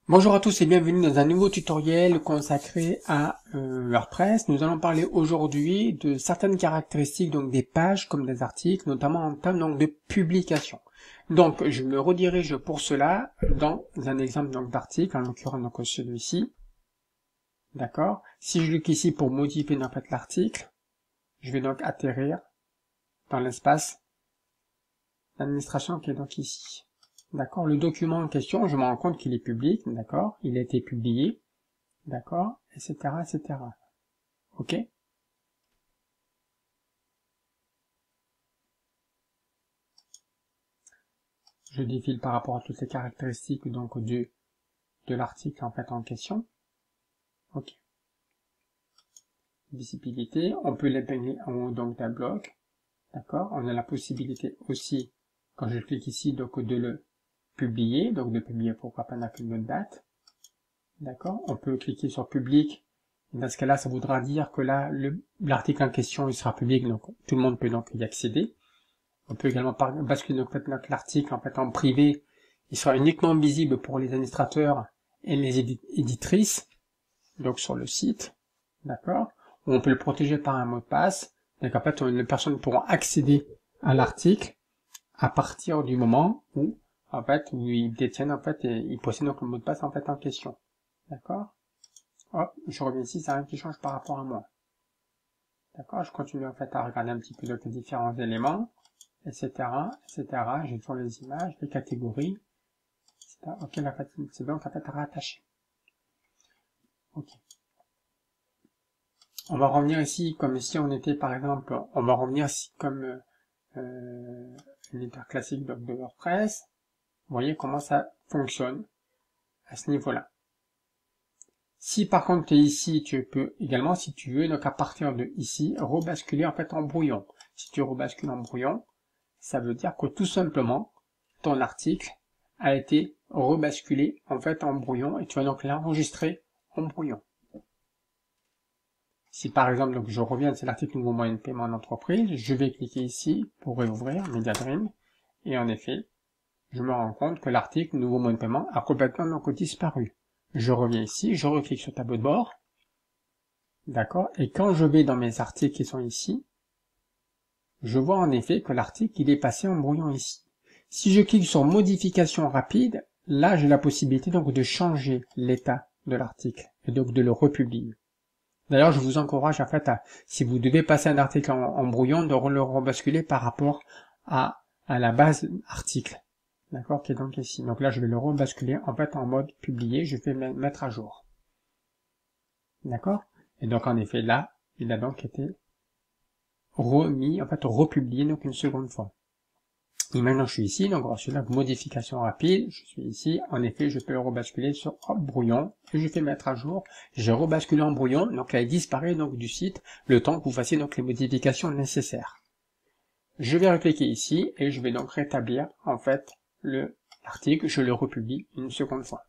Bonjour à tous et bienvenue dans un nouveau tutoriel consacré à WordPress. Nous allons parler aujourd'hui de certaines caractéristiques donc des pages comme des articles, notamment en termes donc de publication. Donc je me redirige pour cela dans un exemple donc d'article, en l'occurrence donc celui-ci. D'accord. Si je clique ici pour modifier donc l'article, je vais donc atterrir dans l'espace d'administration qui est donc ici. D'accord, le document en question, je me rends compte qu'il est public, d'accord, il a été publié, d'accord, etc., etc. Ok. Je défile par rapport à toutes les caractéristiques donc de l'article en fait en question. Ok. Visibilité, on peut l'épingler en haut donc d'un bloc, d'accord. On a la possibilité aussi, quand je clique ici, donc de le publier, donc de publier pourquoi pas avec une autre date, d'accord. On peut cliquer sur public. Dans ce cas-là, ça voudra dire que là, l'article en question, il sera public, donc tout le monde peut donc y accéder. On peut également basculer donc l'article en fait en privé. Il sera uniquement visible pour les administrateurs et les éditrices, donc sur le site, d'accord. On peut le protéger par un mot de passe. Donc en fait, les personnes pourront accéder à l'article à partir du moment où où ils détiennent en fait et ils possèdent donc le mot de passe en fait en question, d'accord. Hop, je reviens ici, c'est rien qui change par rapport à moi. D'accord, je continue en fait à regarder un petit peu les différents éléments, etc., etc. J'ai toujours les images, les catégories, etc. Ok, la fait, c'est donc en fait rattaché. Ok. On va revenir ici comme si on était par exemple, on va revenir ici comme une éditeur classique de WordPress. Vous voyez comment ça fonctionne à ce niveau-là. Si par contre tu es ici, tu peux également, si tu veux, donc à partir de ici, rebasculer en fait en brouillon. Si tu rebascules en brouillon, ça veut dire que tout simplement, ton article a été rebasculé en fait en brouillon et tu vas donc l'enregistrer en brouillon. Si par exemple, donc je reviens, c'est l'article nouveau moyen de paiement en entreprise, je vais cliquer ici pour réouvrir MediaDream et en effet, je me rends compte que l'article nouveau moyen de paiement a complètement donc disparu. Je reviens ici, je reclique sur tableau de bord, d'accord, et quand je vais dans mes articles qui sont ici, je vois en effet que l'article il est passé en brouillon ici. Si je clique sur modification rapide, là j'ai la possibilité donc de changer l'état de l'article et donc de le republier. D'ailleurs, je vous encourage en fait à, si vous devez passer un article en brouillon, de le rebasculer par rapport à la base article, d'accord, qui est donc ici. Donc là, je vais le rebasculer en fait en mode publié, je vais mettre à jour, d'accord. Et donc en effet là, il a donc été remis, en fait republié donc une seconde fois. Et maintenant je suis ici, donc sur la modification rapide, je suis ici, en effet je peux le rebasculer sur brouillon, et je fais mettre à jour, j'ai rebasculé en brouillon, donc là il disparaît donc du site, le temps que vous fassiez donc les modifications nécessaires. Je vais recliquer ici, et je vais donc rétablir en fait l'article, je le republie une seconde fois.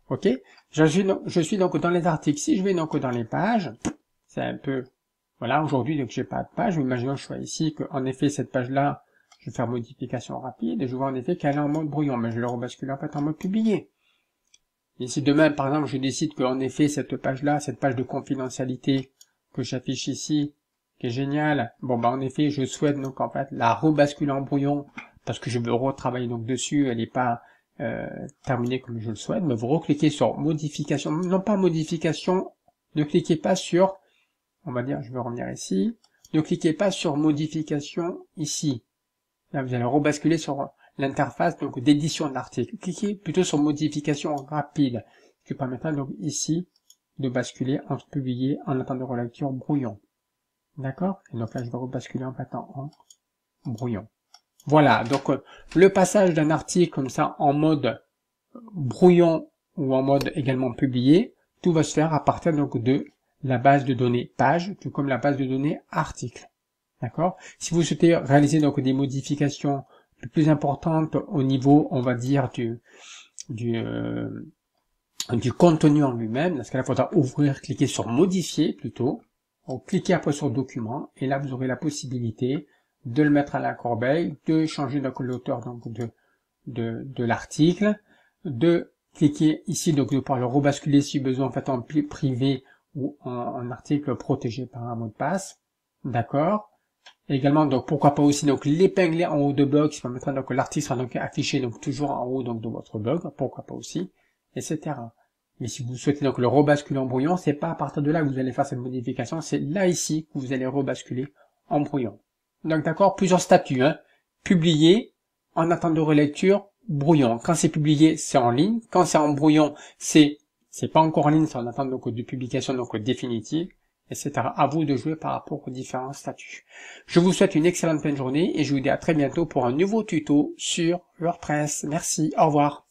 Ok, je suis donc dans les articles, si je vais donc dans les pages, c'est un peu, voilà, aujourd'hui donc j'ai pas de page, imaginons que je sois ici, que en effet cette page-là, je vais faire modification rapide et je vois en effet qu'elle est en mode brouillon, mais je le rebascule en fait en mode publié. Et si demain, par exemple, je décide qu'en effet cette page-là, cette page de confidentialité que j'affiche ici, qui est géniale, bon bah en effet je souhaite donc en fait la rebasculer en brouillon parce que je veux retravailler donc dessus, elle n'est pas terminée comme je le souhaite, mais vous recliquez sur modification, non pas modification, ne cliquez pas sur, on va dire, je vais revenir ici, ne cliquez pas sur modification ici. Là, vous allez rebasculer sur l'interface donc d'édition de l'article. Cliquez plutôt sur modification rapide, ce qui permettra donc ici de basculer entre publié en attendant de relecture brouillon. D'accord? Et donc là, je vais rebasculer en fait en brouillon. Voilà, donc le passage d'un article comme ça en mode brouillon ou en mode également publié, tout va se faire à partir donc de la base de données page, tout comme la base de données article. D'accord. Si vous souhaitez réaliser donc des modifications plus importantes au niveau, on va dire, du contenu en lui-même, dans ce cas-là, il faudra ouvrir, cliquer sur modifier plutôt, ou cliquer après sur document, et là vous aurez la possibilité de le mettre à la corbeille, de changer donc l'auteur donc de l'article, de cliquez ici donc de pouvoir le rebasculer si besoin en fait en privé ou en article protégé par un mot de passe. D'accord. Également donc pourquoi pas aussi donc l'épingler en haut de blog, qui permettra donc que l'article sera donc affiché donc toujours en haut donc de votre blog, pourquoi pas aussi, etc. Mais si vous souhaitez donc le rebasculer en brouillon, c'est pas à partir de là que vous allez faire cette modification, c'est là ici que vous allez rebasculer en brouillon. Donc d'accord, plusieurs statuts, hein. Publier, en attente de relecture, brouillon. Quand c'est publié, c'est en ligne. Quand c'est en brouillon, c'est pas encore en ligne, c'est en attente donc de publication donc définitive, etc. À vous de jouer par rapport aux différents statuts. Je vous souhaite une excellente fin de journée et je vous dis à très bientôt pour un nouveau tuto sur WordPress. Merci, au revoir.